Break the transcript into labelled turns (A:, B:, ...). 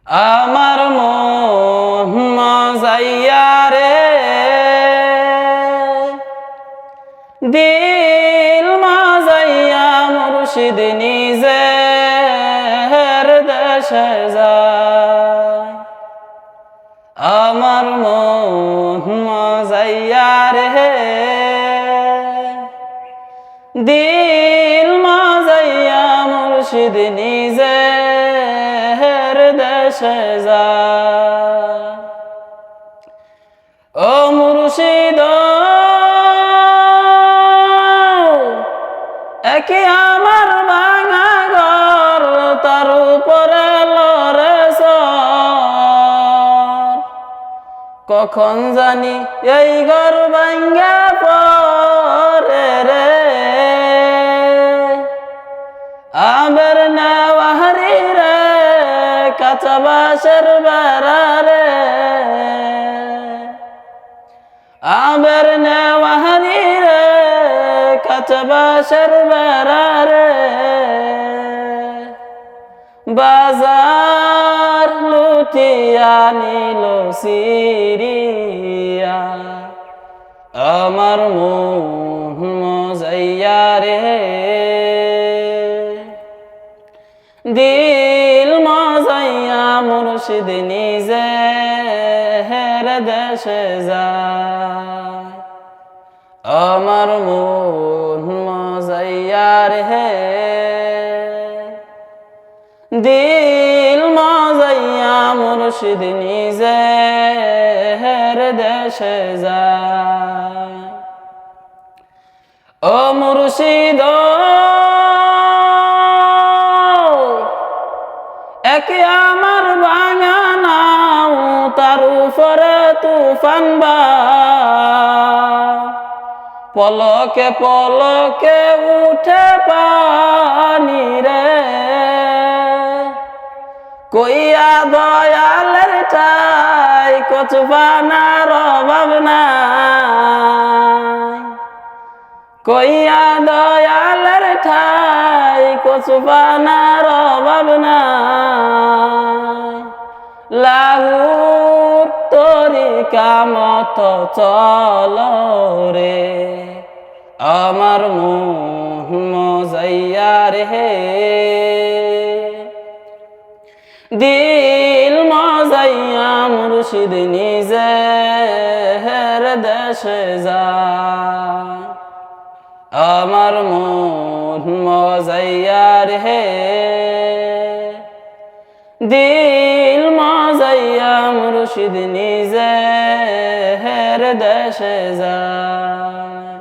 A: আমার মন মজাইয়া রে, দিল মজাইয়া মুর্শিদ নিজের দেশে যায়। আমার মন মজাইয়া রে, দিল মজাইয়া মুর্শিদ নিজের দেশে যায়। ও মুর্শিদ একে আমার ভাঙা ঘর, তার উপরে লড়ে কখন জানি এই ঘর ভাঙ্গা পরে রে। আবের নেওয়ারি রে, কাঁচা বাঁশের বেড়া রে। আবের নেওয়ারি রে, কাঁচা বাঁশের বেড়া রে। বাজার লুটিয়া নিল সিরিয়া, আমার মন মজাইয়া রে, দিল মজাইয়া মুর্শিদ নিজের দেশে যায়। আমার মন মজাইয়া রে, দিল মজাইয়া মুর্শিদ নিজের দেশে যায়। ও মুর্শিদ একে আমার ভাঙা নাও, তার উপরে তুফান বা পলকে পলকে উঠে পানি রে। কইয়া দয়ালের ঠাই কচুপানার অভাব নাই। কইয়া দয়ালের ঠাই কচুপানার অভাব নাই। লাহুর তরিকা মতো চল রে, আমার মন মজাইয়া রে, দিল মজাইয়া মুর্শিদ নিজের দেশে যায়। আমার মন মজাইয়া রে, দিল মজাইয়া মুর্শিদ নিজের দেশে যায়।